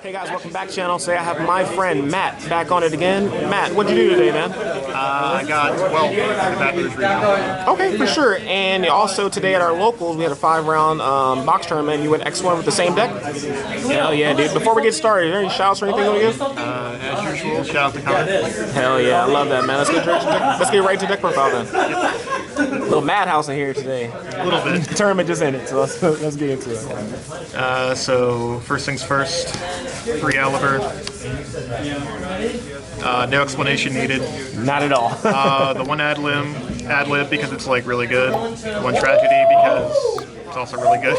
Hey guys, welcome back to the channel. Today I have my friend Matt back on it again. Matt, what'd you do today, man? I got 12 in the Baton Rouge regional. Okay, for sure. And also today at our locals, we had a 5-round box tournament. You went X1 with the same deck? Hell yeah, dude. Before we get started, are there any shouts or anything you want to give? As usual, shout out to Connor. Hell yeah, I love that, man. Let's get right to deck profile then. Little madhouse in here today. A little bit. Tournament just ended, so let's get into it. So first things first, 3 Caliber. No explanation needed. Not at all. The one ad lib because it's like really good. One tragedy because it's also really good.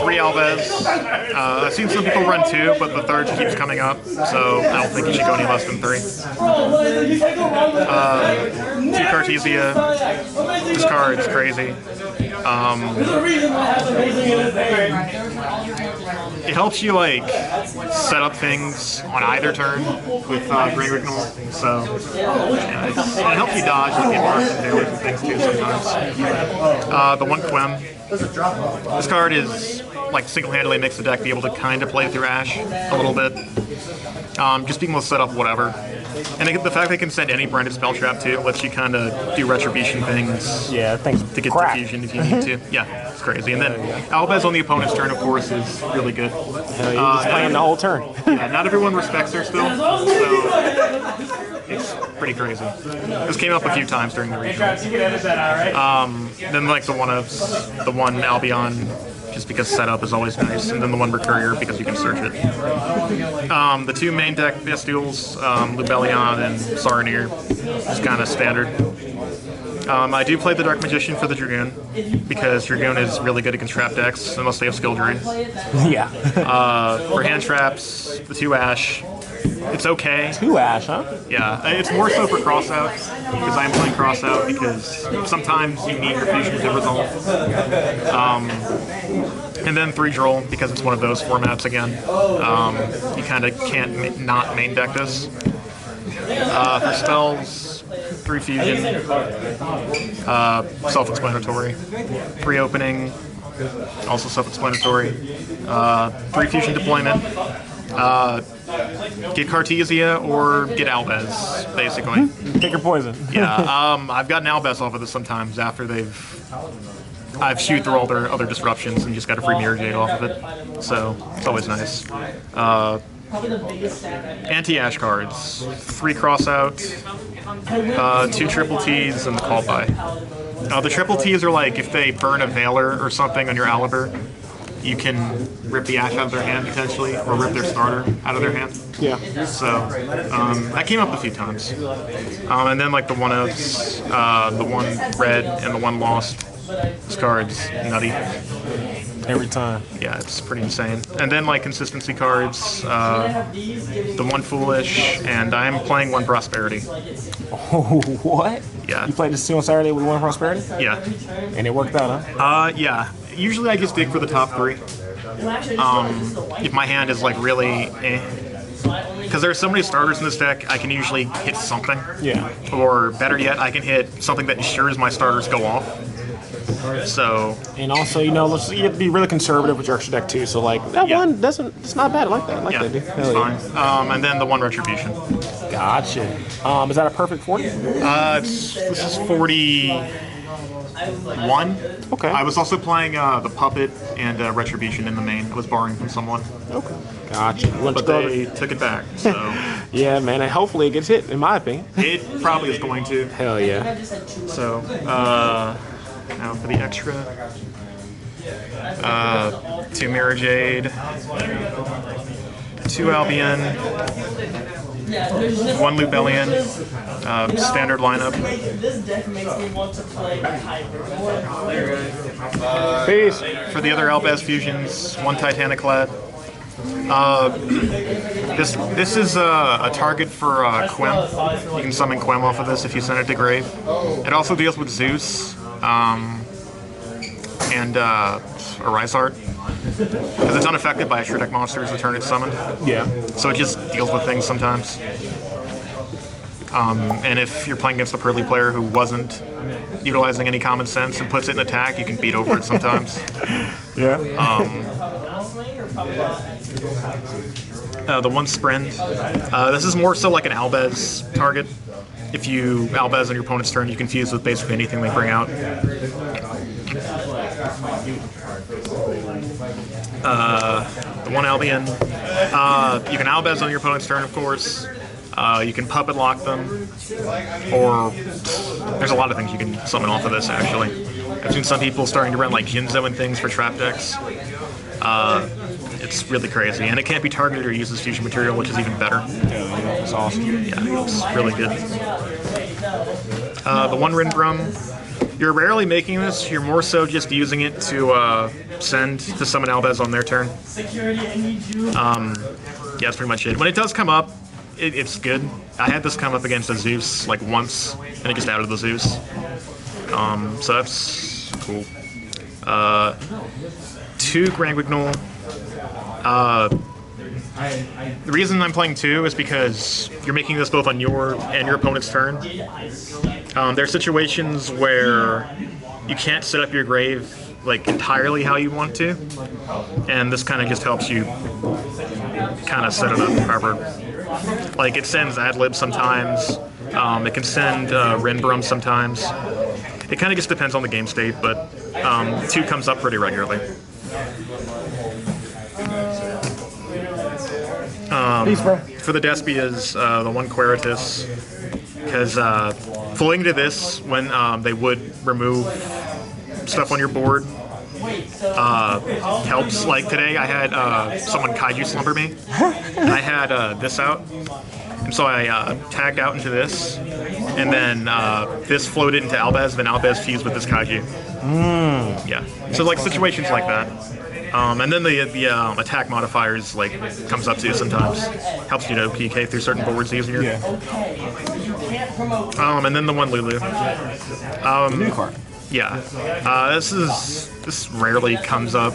3 Alves. I've seen some people run 2, but the third keeps coming up, so I don't think you should go any less than 3. 2 Cartesia. This card's crazy. It helps you like set up things on either turn with Great Rignal, so yeah, it helps you dodge like inverse and damage and things too sometimes. The 1 Quem. This card is like single-handedly makes the deck be able to kind of play through Ash a little bit. Just being able to set up whatever. And the fact they can send any branded spell trap too lets you kind of do retribution things. Yeah, thanks. To get diffusion if you need to. Yeah, it's crazy. And then Albez on the opponent's turn, of course, is really good. Hell yeah, just playing the whole turn. Yeah, not everyone respects her still, so it's pretty crazy. This came up a few times during the regional. Then like the one Albion, just because setup is always nice, and then the 1 Recurrier because you can search it. The 2 main deck Bestials, Lubellion and Saronir, is kind of standard. I do play the Dark Magician for the Dragoon, because Dragoon is really good against trap decks, unless they have skill drain. Yeah. For hand traps, the 2 Ash. It's okay. 2 Ash, huh? Yeah, it's more so for crossout, because I'm playing crossout, because sometimes you need your fusion to resolve. And then 3 Droll, because it's one of those formats again. You kind of can't not main deck this. For spells, 3 Fusion, self-explanatory. 3 Opening, also self-explanatory. 3 Fusion Deployment. Get Cartesia or get Albez, basically. Pick your poison. Yeah, I've gotten Albez off of this sometimes after I've shoot through all their other disruptions and just got a free Mirror Jade off of it, so it's always nice. Anti-Ash cards, 3 Crossout, 2 Triple Ts, and the Call By. The Triple Ts are like if they burn a Veiler or something on your Aliber, you can rip the Ash out of their hand potentially, or rip their starter out of their hand. Yeah. So that came up a few times. And then like the 1/0s, the 1 Red and the 1 Lost. This card's nutty. Every time. Yeah, it's pretty insane. And then like consistency cards, the 1 Foolish, and I'm playing 1 Prosperity. Oh, what? Yeah. You played this on Saturday with 1 Prosperity? Yeah. And it worked out, huh? Yeah. Usually I just dig for the top 3. If my hand is like really because there are so many starters in this deck, I can usually hit something. Yeah. Or better yet, I can hit something that ensures my starters go off. So. And also, you know, you have to be really conservative with your extra deck too. So like that one it's not bad. I like that. I like that, dude. It's fine. And then the 1 Retribution. Gotcha. Is that a perfect 40? This is 41. Okay. I was also playing the Puppet and Retribution in the main. I was borrowing from someone. Okay. Gotcha. But they took it back, so. Yeah, man, and hopefully it gets hit, in my opinion. It probably is going to. Hell yeah. So, now for the extra. 2 Mirror Jade. 2 Albion. 1 Lubellion, standard lineup. Peace. For the other Albez fusions, 1 Titaniclad. This is a target for Quem. You can summon Quem off of this if you send it to grave. It also deals with Zeus and Arisart. Because it's unaffected by extra deck monsters the turn it's summoned. Yeah. So it just deals with things sometimes. And if you're playing against a Pearly player who wasn't utilizing any common sense and puts it in attack, you can beat over it sometimes. Yeah. The one sprint. This is more so like an Albez target. If you Albez on your opponent's turn, you can fuse with basically anything they bring out. The one Albion. You can Albez on your opponent's turn, of course. You can puppet lock them, or there's a lot of things you can summon off of this, actually. I've seen some people starting to run like Jinzo and things for trap decks. It's really crazy, and it can't be targeted or used as fusion material, which is even better. It's awesome. Yeah, it's really good. The one Rindrum, you're rarely making this, you're more so just using it to send to summon Albez on their turn. Yeah, that's pretty much it. When it does come up, it's good. I had this come up against a Zeus like once, and it just outed the Zeus. So that's cool. 2 Grand Wignall. The reason I'm playing 2 is because you're making this both on your and your opponent's turn. There are situations where you can't set up your grave like entirely how you want to, and this kind of just helps you kind of set it up proper. Like it sends Adlib sometimes. It can send Renbrum sometimes. It kind of just depends on the game state, but 2 comes up pretty regularly. For the Despias, the one Queritus, because floating to this when they would remove stuff on your board helps. Like today, I had someone Kaiju Slumber me, and I had this out, and so I tagged out into this, and then this floated into Albez, then Albez fused with this Kaiju. Yeah, so like situations like that. And then the attack modifiers like comes up too sometimes. Helps you to PK through certain boards easier. Yeah. And then the one Lulu. New card. Yeah. This rarely comes up.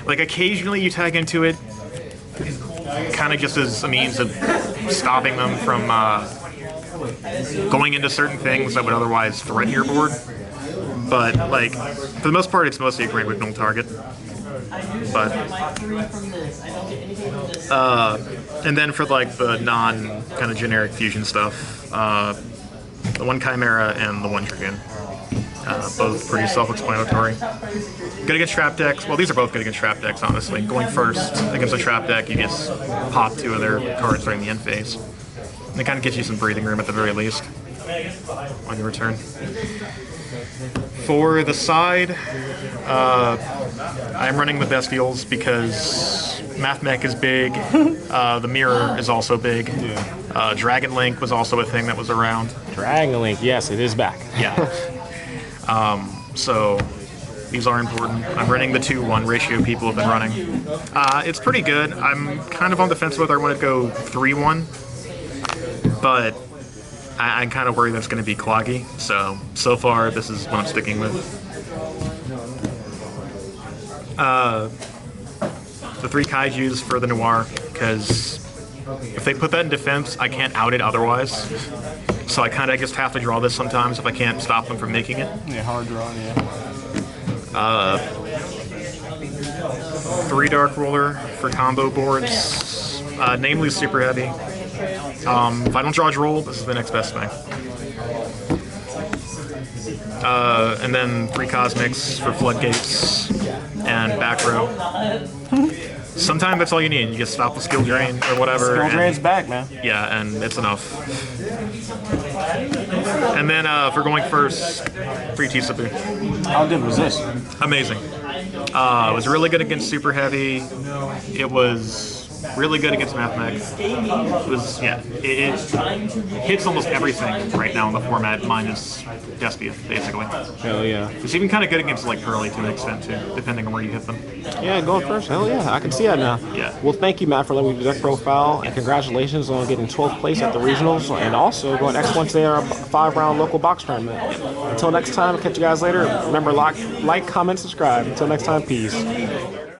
Like occasionally you tag into it, kind of just as a means of stopping them from going into certain things that would otherwise threaten your board. But like for the most part, it's mostly a Grand Wignall target. But and then for like the non kind of generic fusion stuff, the one Chimera and the one Dragoon, both pretty self-explanatory. Good against trap decks. Well, these are both good against trap decks, honestly. Going first against a trap deck, you just pop 2 of their cards during the end phase. And it kind of gives you some breathing room at the very least on your return. For the side, I'm running the Bestials because Mathmech is big, the Mirror is also big, Dragon Link was also a thing that was around. Dragon Link, yes, it is back. Yeah. So these are important. I'm running the 2-1 ratio people have been running. It's pretty good. I'm kind of on the fence whether I want to go 3-1, but I'm kind of worried that's going to be cloggy, so far this is what I'm sticking with. The 3 Kaijus for the Noir, because if they put that in defense, I can't out it otherwise. So I kind of just have to draw this sometimes if I can't stop them from making it. Yeah, hard drawing, yeah. 3 Dark Ruler for combo boards, namely Super Heavy. If I don't draw roll, this is the next best thing. And then 3 Cosmics for Floodgates and Back Row. Sometimes that's all you need. You just stop the skill drain or whatever. Skill drain's back, man. Yeah, and it's enough. And then for going first, 3 Tisabu. How good was this? Amazing. It was really good against Super Heavy. It was really good against Mathmech. It was, yeah, it hits almost everything right now in the format, minus Despia, basically. Hell yeah. It's even kind of good against like Pearly to an extent too, depending on where you hit them. Yeah, going first. Hell yeah, I can see that now. Yeah. Well, thank you, Matt, for letting me do deck profile, and congratulations on getting 12th place at the regionals, and also going X1 today at our 5-round local box tournament. Until next time, I'll catch you guys later. Remember, like, comment, subscribe. Until next time, peace.